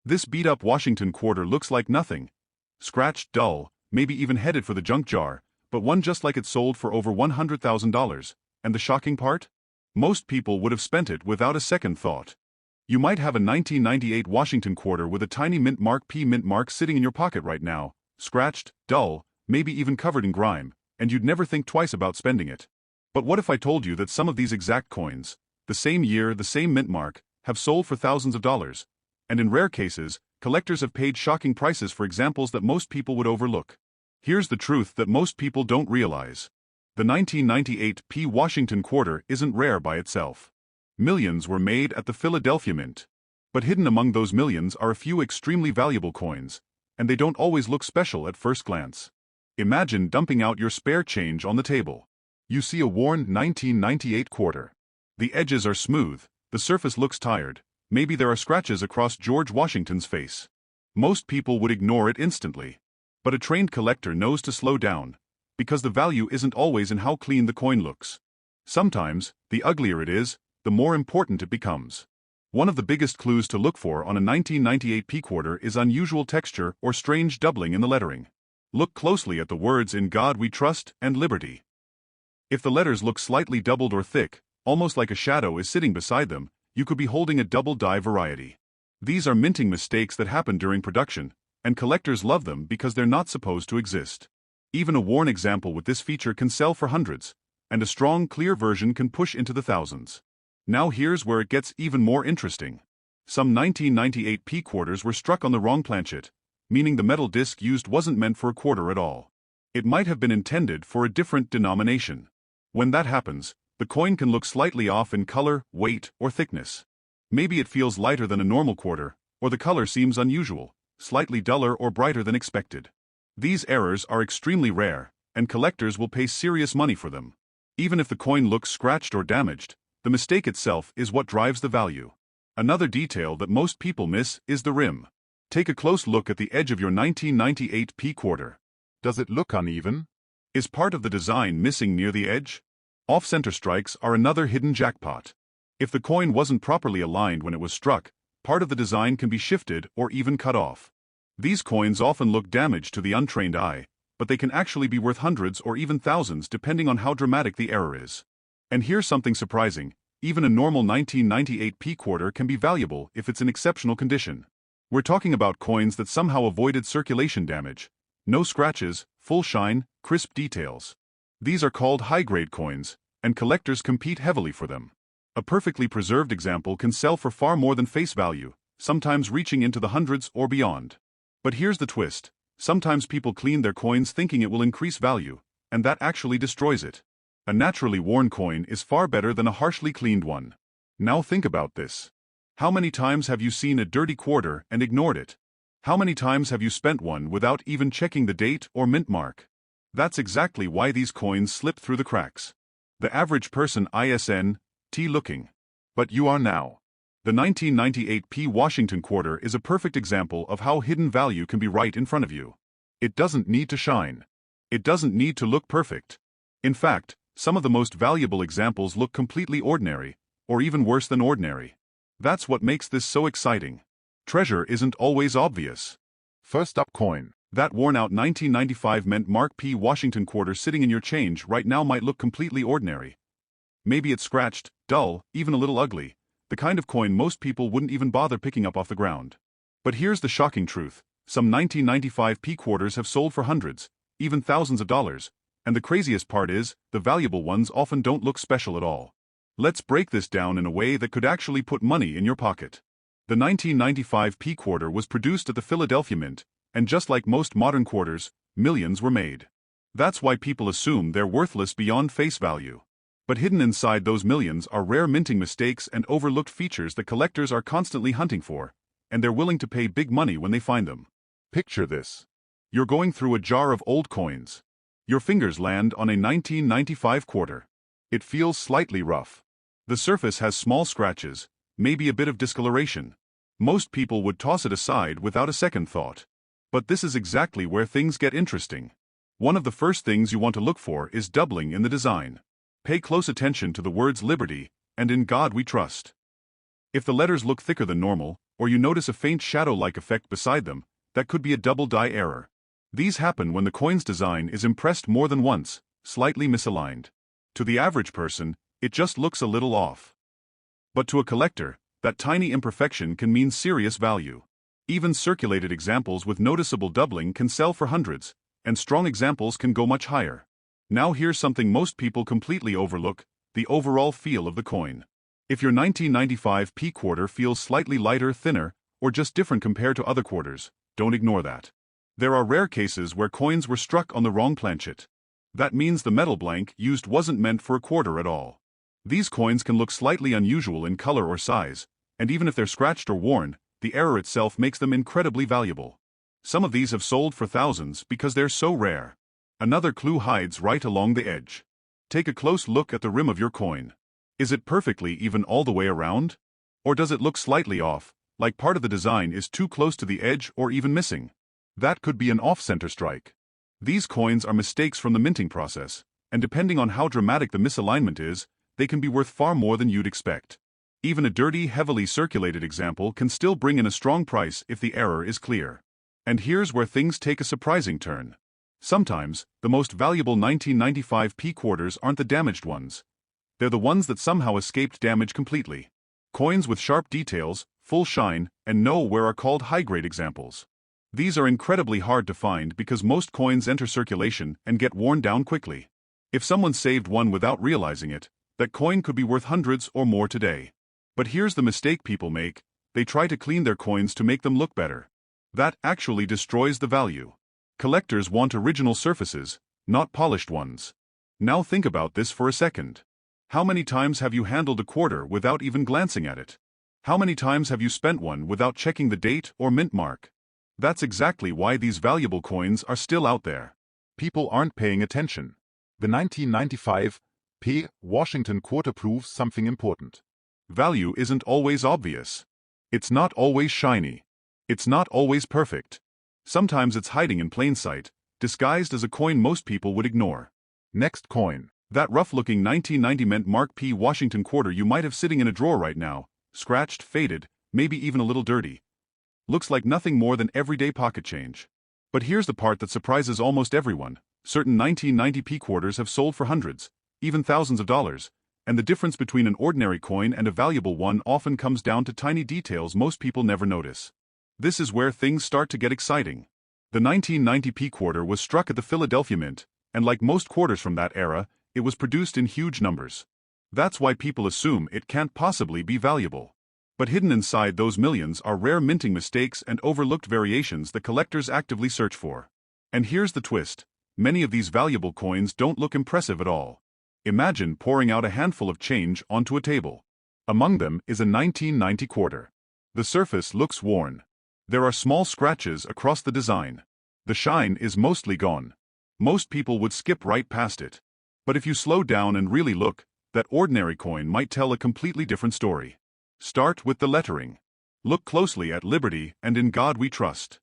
This beat-up Washington quarter looks like nothing. Scratched, dull, maybe even headed for the junk jar, but one just like it sold for over $100,000. And the shocking part? Most people would have spent it without a second thought. You might have a 1998 Washington quarter with a tiny mint mark sitting in your pocket right now, scratched, dull, maybe even covered in grime, and you'd never think twice about spending it. But what if I told you that some of these exact coins, the same year, the same mint mark, have sold for thousands of dollars? And in rare cases, collectors have paid shocking prices for examples that most people would overlook. Here's the truth that most people don't realize. The 1998 Washington quarter isn't rare by itself. Millions were made at the Philadelphia Mint. But hidden among those millions are a few extremely valuable coins, and they don't always look special at first glance. Imagine dumping out your spare change on the table. You see a worn 1998 quarter. The edges are smooth, the surface looks tired, maybe there are scratches across George Washington's face. Most people would ignore it instantly. But a trained collector knows to slow down, because the value isn't always in how clean the coin looks. Sometimes, the uglier it is, the more important it becomes. One of the biggest clues to look for on a 1998 quarter is unusual texture or strange doubling in the lettering. Look closely at the words "In God We Trust" and "Liberty." If the letters look slightly doubled or thick, almost like a shadow is sitting beside them, you could be holding a double die variety. These are minting mistakes that happen during production, and collectors love them because they're not supposed to exist. Even a worn example with this feature can sell for hundreds, and a strong, clear version can push into the thousands. Now here's where it gets even more interesting. Some 1998 quarters were struck on the wrong planchet, meaning the metal disc used wasn't meant for a quarter at all. It might have been intended for a different denomination. When that happens, the coin can look slightly off in color, weight, or thickness. Maybe it feels lighter than a normal quarter, or the color seems unusual, slightly duller or brighter than expected. These errors are extremely rare, and collectors will pay serious money for them. Even if the coin looks scratched or damaged, the mistake itself is what drives the value. Another detail that most people miss is the rim. Take a close look at the edge of your 1998 quarter. Does it look uneven? Is part of the design missing near the edge? Off-center strikes are another hidden jackpot. If the coin wasn't properly aligned when it was struck, part of the design can be shifted or even cut off. These coins often look damaged to the untrained eye, but they can actually be worth hundreds or even thousands depending on how dramatic the error is. And here's something surprising, even a normal 1998 quarter can be valuable if it's in exceptional condition. We're talking about coins that somehow avoided circulation damage. No scratches, full shine, crisp details. These are called high-grade coins, and collectors compete heavily for them. A perfectly preserved example can sell for far more than face value, sometimes reaching into the hundreds or beyond. But here's the twist. Sometimes people clean their coins thinking it will increase value, and that actually destroys it. A naturally worn coin is far better than a harshly cleaned one. Now think about this. How many times have you seen a dirty quarter and ignored it? How many times have you spent one without even checking the date or mint mark? That's exactly why these coins slip through the cracks. The average person isn't looking. But you are now. The 1998 Washington quarter is a perfect example of how hidden value can be right in front of you. It doesn't need to shine. It doesn't need to look perfect. In fact, some of the most valuable examples look completely ordinary, or even worse than ordinary. That's what makes this so exciting. Treasure isn't always obvious. First up, coin. That worn-out 1995 mint Mark P. Washington quarter sitting in your change right now might look completely ordinary. Maybe it's scratched, dull, even a little ugly, the kind of coin most people wouldn't even bother picking up off the ground. But here's the shocking truth. Some 1995 quarters have sold for hundreds, even thousands of dollars, and the craziest part is, the valuable ones often don't look special at all. Let's break this down in a way that could actually put money in your pocket. The 1995 quarter was produced at the Philadelphia Mint, and just like most modern quarters, millions were made. That's why people assume they're worthless beyond face value. But hidden inside those millions are rare minting mistakes and overlooked features that collectors are constantly hunting for, and they're willing to pay big money when they find them. Picture this. You're going through a jar of old coins. Your fingers land on a 1995 quarter. It feels slightly rough. The surface has small scratches, maybe a bit of discoloration. Most people would toss it aside without a second thought. But this is exactly where things get interesting. One of the first things you want to look for is doubling in the design. Pay close attention to the words "Liberty" and "In God We Trust." If the letters look thicker than normal, or you notice a faint shadow-like effect beside them, that could be a double die error. These happen when the coin's design is impressed more than once, slightly misaligned. To the average person, it just looks a little off. But to a collector, that tiny imperfection can mean serious value. Even circulated examples with noticeable doubling can sell for hundreds, and strong examples can go much higher. Now here's something most people completely overlook: the overall feel of the coin. If your 1995 P quarter feels slightly lighter, thinner, or just different compared to other quarters, don't ignore that. There are rare cases where coins were struck on the wrong planchet. That means the metal blank used wasn't meant for a quarter at all. These coins can look slightly unusual in color or size, and even if they're scratched or worn, the error itself makes them incredibly valuable. Some of these have sold for thousands because they're so rare. Another clue hides right along the edge. Take a close look at the rim of your coin. Is it perfectly even all the way around? Or does it look slightly off, like part of the design is too close to the edge or even missing? That could be an off-center strike. These coins are mistakes from the minting process, and depending on how dramatic the misalignment is, they can be worth far more than you'd expect. Even a dirty, heavily circulated example can still bring in a strong price if the error is clear. And here's where things take a surprising turn. Sometimes, the most valuable 1995 P quarters aren't the damaged ones. They're the ones that somehow escaped damage completely. Coins with sharp details, full shine, and no wear are called high-grade examples. These are incredibly hard to find because most coins enter circulation and get worn down quickly. If someone saved one without realizing it, that coin could be worth hundreds or more today. But here's the mistake people make: they try to clean their coins to make them look better. That actually destroys the value. Collectors want original surfaces, not polished ones. Now think about this for a second. How many times have you handled a quarter without even glancing at it? How many times have you spent one without checking the date or mint mark? That's exactly why these valuable coins are still out there. People aren't paying attention. The 1995 P Washington quarter proves something important. Value isn't always obvious. It's not always shiny. It's not always perfect. Sometimes it's hiding in plain sight, disguised as a coin most people would ignore. Next coin. That rough-looking 1990 Mint Mark P Washington quarter you might have sitting in a drawer right now, scratched, faded, maybe even a little dirty. Looks like nothing more than everyday pocket change. But here's the part that surprises almost everyone: certain 1990 P quarters have sold for hundreds, even thousands of dollars, and the difference between an ordinary coin and a valuable one often comes down to tiny details most people never notice. This is where things start to get exciting. The 1990 P quarter was struck at the Philadelphia Mint, and like most quarters from that era, it was produced in huge numbers. That's why people assume it can't possibly be valuable. But hidden inside those millions are rare minting mistakes and overlooked variations that collectors actively search for. And here's the twist: many of these valuable coins don't look impressive at all. Imagine pouring out a handful of change onto a table. Among them is a 1990 quarter. The surface looks worn. There are small scratches across the design. The shine is mostly gone. Most people would skip right past it. But if you slow down and really look, that ordinary coin might tell a completely different story. Start with the lettering. Look closely at Liberty and In God We Trust.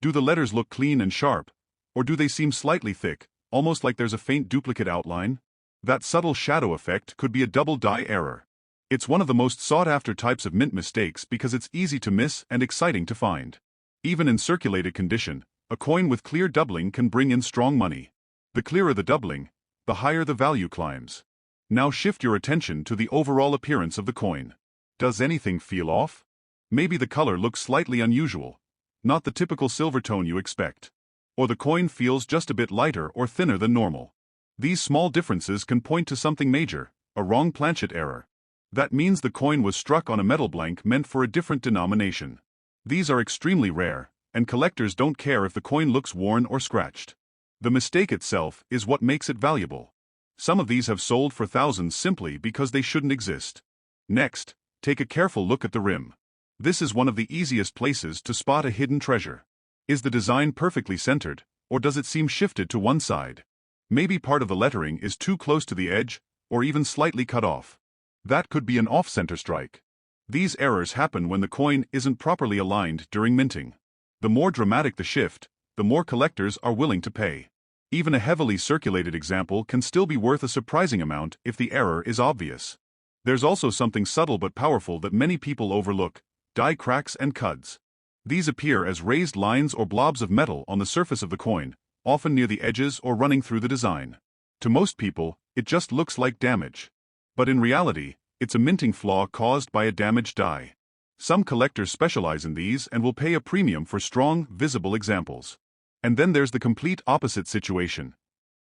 Do the letters look clean and sharp, or do they seem slightly thick, almost like there's a faint duplicate outline? That subtle shadow effect could be a double die error. It's one of the most sought-after types of mint mistakes because it's easy to miss and exciting to find. Even in circulated condition, a coin with clear doubling can bring in strong money. The clearer the doubling, the higher the value climbs. Now shift your attention to the overall appearance of the coin. Does anything feel off? Maybe the color looks slightly unusual, not the typical silver tone you expect. Or the coin feels just a bit lighter or thinner than normal. These small differences can point to something major: a wrong planchet error. That means the coin was struck on a metal blank meant for a different denomination. These are extremely rare, and collectors don't care if the coin looks worn or scratched. The mistake itself is what makes it valuable. Some of these have sold for thousands simply because they shouldn't exist. Next, take a careful look at the rim. This is one of the easiest places to spot a hidden treasure. Is the design perfectly centered, or does it seem shifted to one side? Maybe part of the lettering is too close to the edge, or even slightly cut off. That could be an off-center strike. These errors happen when the coin isn't properly aligned during minting. The more dramatic the shift, the more collectors are willing to pay. Even a heavily circulated example can still be worth a surprising amount if the error is obvious. There's also something subtle but powerful that many people overlook: die cracks and cuds. These appear as raised lines or blobs of metal on the surface of the coin, often near the edges or running through the design. To most people, it just looks like damage. But in reality, it's a minting flaw caused by a damaged die. Some collectors specialize in these and will pay a premium for strong, visible examples. And then there's the complete opposite situation.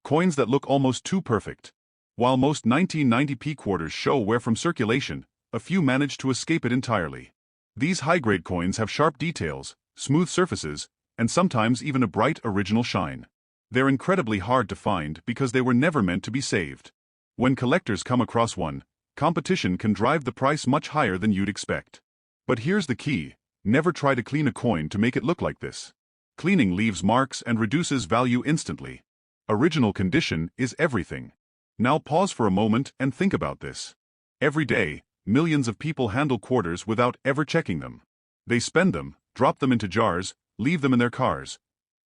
Coins that look almost too perfect. While most 1990p quarters show wear from circulation, a few manage to escape it entirely. These high-grade coins have sharp details, smooth surfaces, and sometimes even a bright original shine. They're incredibly hard to find because they were never meant to be saved. When collectors come across one, competition can drive the price much higher than you'd expect. But here's the key: never try to clean a coin to make it look like this. Cleaning leaves marks and reduces value instantly. Original condition is everything. Now pause for a moment and think about this. Every day, millions of people handle quarters without ever checking them. They spend them, drop them into jars, leave them in their cars,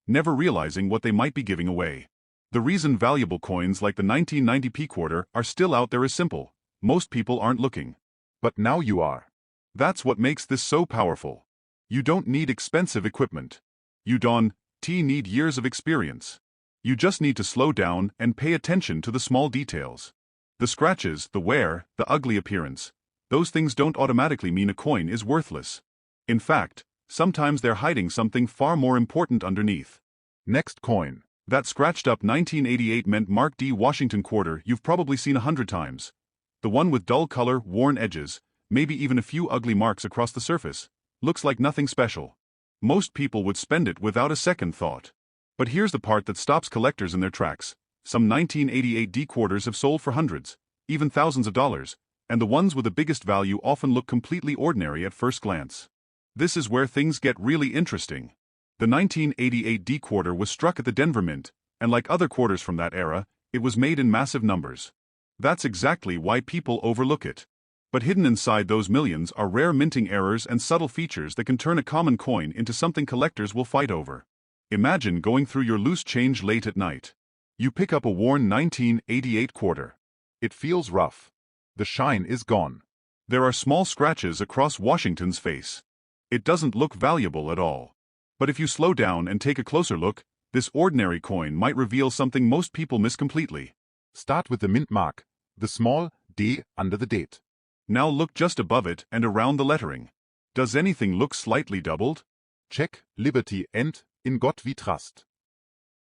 never realizing what they might be giving away. The reason valuable coins like the 1990p quarter are still out there is simple: most people aren't looking. But now you are. That's what makes this so powerful. You don't need expensive equipment. You don't need years of experience. You just need to slow down and pay attention to the small details. The scratches, the wear, the ugly appearance, those things don't automatically mean a coin is worthless. In fact, sometimes they're hiding something far more important underneath. Next coin. That scratched-up 1988 Mint Mark D Washington quarter you've probably seen 100 times. The one with dull color, worn edges, maybe even a few ugly marks across the surface. Looks like nothing special. Most people would spend it without a second thought. But here's the part that stops collectors in their tracks. Some 1988 D quarters have sold for hundreds, even thousands of dollars, and the ones with the biggest value often look completely ordinary at first glance. This is where things get really interesting. The 1988 D quarter was struck at the Denver Mint, and like other quarters from that era, it was made in massive numbers. That's exactly why people overlook it. But hidden inside those millions are rare minting errors and subtle features that can turn a common coin into something collectors will fight over. Imagine going through your loose change late at night. You pick up a worn 1988 quarter. It feels rough. The shine is gone. There are small scratches across Washington's face. It doesn't look valuable at all. But if you slow down and take a closer look, this ordinary coin might reveal something most people miss completely. Start with the mint mark, the small D under the date. Now look just above it and around the lettering. Does anything look slightly doubled? Check Liberty and In Gott we trust.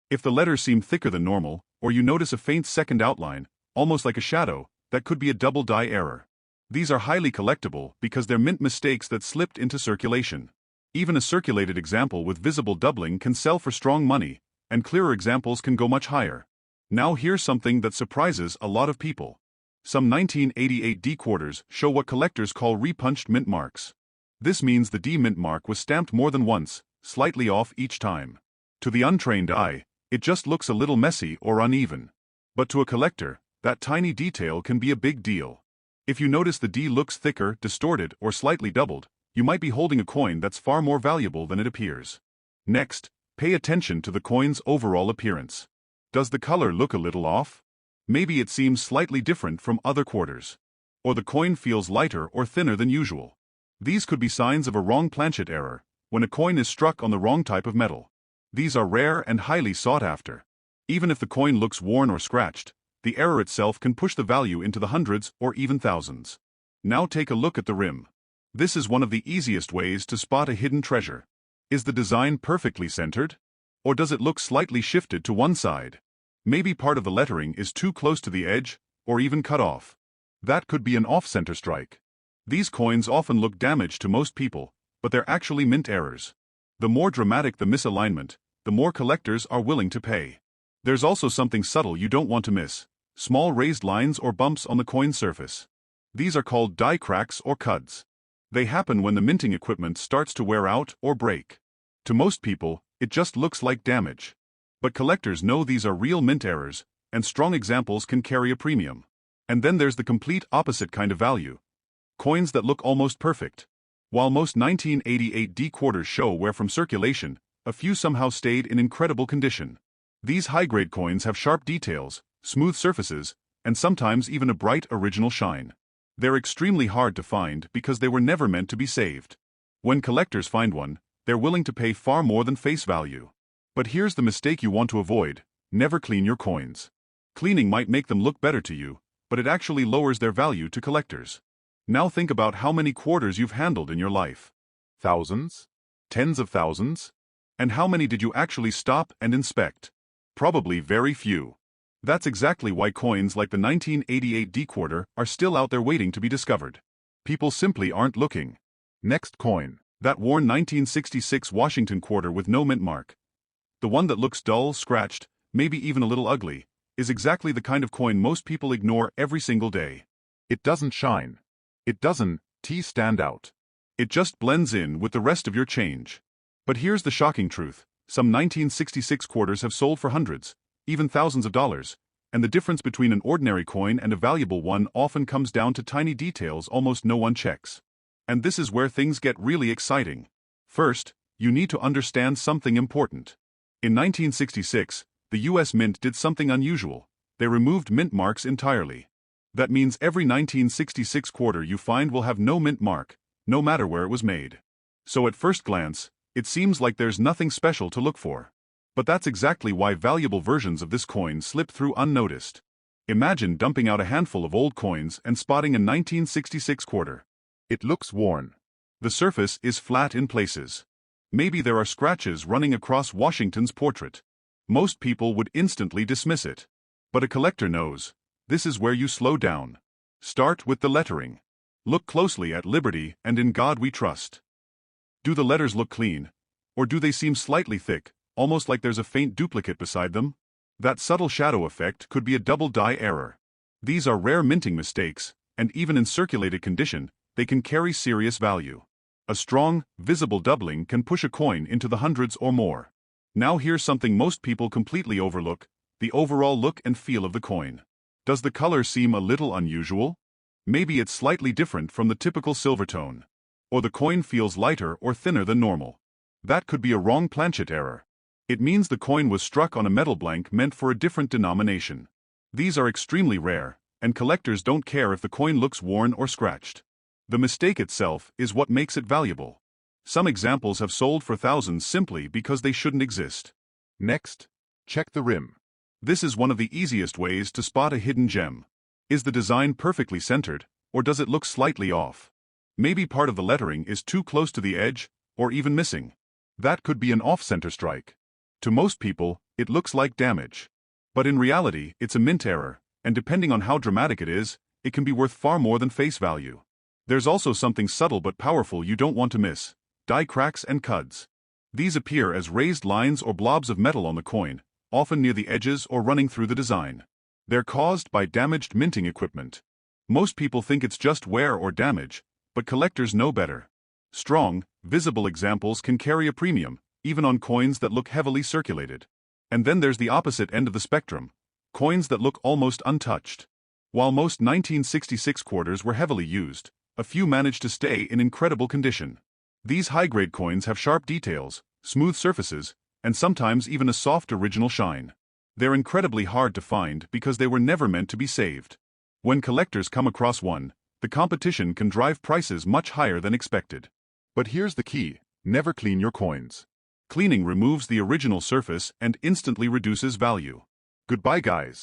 If the letters seem thicker than normal, or you notice a faint second outline, almost like a shadow, that could be a double die error. These are highly collectible because they're mint mistakes that slipped into circulation. Even a circulated example with visible doubling can sell for strong money, and clearer examples can go much higher. Now here's something that surprises a lot of people. Some 1988 D quarters show what collectors call repunched mint marks. This means the D mint mark was stamped more than once, slightly off each time. To the untrained eye, it just looks a little messy or uneven. But to a collector, that tiny detail can be a big deal. If you notice the D looks thicker, distorted, or slightly doubled, you might be holding a coin that's far more valuable than it appears. Next, pay attention to the coin's overall appearance. Does the color look a little off? Maybe it seems slightly different from other quarters. Or the coin feels lighter or thinner than usual. These could be signs of a wrong planchet error, when a coin is struck on the wrong type of metal. These are rare and highly sought after. Even if the coin looks worn or scratched, the error itself can push the value into the hundreds or even thousands. Now take a look at the rim. This is one of the easiest ways to spot a hidden treasure. Is the design perfectly centered? Or does it look slightly shifted to one side? Maybe part of the lettering is too close to the edge, or even cut off. That could be an off-center strike. These coins often look damaged to most people, but they're actually mint errors. The more dramatic the misalignment, the more collectors are willing to pay. There's also something subtle you don't want to miss: small raised lines or bumps on the coin surface. These are called die cracks or cuds. They happen when the minting equipment starts to wear out or break. To most people, it just looks like damage. But collectors know these are real mint errors, and strong examples can carry a premium. And then there's the complete opposite kind of value. Coins that look almost perfect. While most 1988 D quarters show wear from circulation, a few somehow stayed in incredible condition. These high-grade coins have sharp details, smooth surfaces, and sometimes even a bright original shine. They're extremely hard to find because they were never meant to be saved. When collectors find one, they're willing to pay far more than face value. But here's the mistake you want to avoid: never clean your coins. Cleaning might make them look better to you, but it actually lowers their value to collectors. Now think about how many quarters you've handled in your life. Thousands? Tens of thousands? And how many did you actually stop and inspect? Probably very few. That's exactly why coins like the 1988 D-quarter are still out there waiting to be discovered. People simply aren't looking. Next coin. That worn 1966 Washington quarter with no mint mark. The one that looks dull, scratched, maybe even a little ugly, is exactly the kind of coin most people ignore every single day. It doesn't shine. It doesn't stand out. It just blends in with the rest of your change. But here's the shocking truth: some 1966 quarters have sold for hundreds, even thousands of dollars, and the difference between an ordinary coin and a valuable one often comes down to tiny details almost no one checks. And this is where things get really exciting. First, you need to understand something important. In 1966, the US Mint did something unusual. They removed mint marks entirely. That means every 1966 quarter you find will have no mint mark, no matter where it was made. So at first glance, it seems like there's nothing special to look for. But that's exactly why valuable versions of this coin slip through unnoticed. Imagine dumping out a handful of old coins and spotting a 1966 quarter. It looks worn. The surface is flat in places. Maybe there are scratches running across Washington's portrait. Most people would instantly dismiss it. But a collector knows. This is where you slow down. Start with the lettering. Look closely at "Liberty" and "In God We Trust." Do the letters look clean? Or do they seem slightly thick, almost like there's a faint duplicate beside them? That subtle shadow effect could be a double die error. These are rare minting mistakes, and even in circulated condition, they can carry serious value. A strong, visible doubling can push a coin into the hundreds or more. Now here's something most people completely overlook: the overall look and feel of the coin. Does the color seem a little unusual? Maybe it's slightly different from the typical silver tone. Or the coin feels lighter or thinner than normal. That could be a wrong planchet error. It means the coin was struck on a metal blank meant for a different denomination. These are extremely rare, and collectors don't care if the coin looks worn or scratched. The mistake itself is what makes it valuable. Some examples have sold for thousands simply because they shouldn't exist. Next, check the rim. This is one of the easiest ways to spot a hidden gem. Is the design perfectly centered, or does it look slightly off? Maybe part of the lettering is too close to the edge, or even missing. That could be an off-center strike. To most people, it looks like damage. But in reality, it's a mint error, and depending on how dramatic it is, it can be worth far more than face value. There's also something subtle but powerful you don't want to miss: die cracks and cuds. These appear as raised lines or blobs of metal on the coin, often near the edges or running through the design. They're caused by damaged minting equipment. Most people think it's just wear or damage, but collectors know better. Strong, visible examples can carry a premium, even on coins that look heavily circulated. And then there's the opposite end of the spectrum: coins that look almost untouched. While most 1966 quarters were heavily used, a few managed to stay in incredible condition. These high-grade coins have sharp details, smooth surfaces, and sometimes even a soft original shine. They're incredibly hard to find because they were never meant to be saved. When collectors come across one, the competition can drive prices much higher than expected. But here's the key: never clean your coins. Cleaning removes the original surface and instantly reduces value. Goodbye, guys.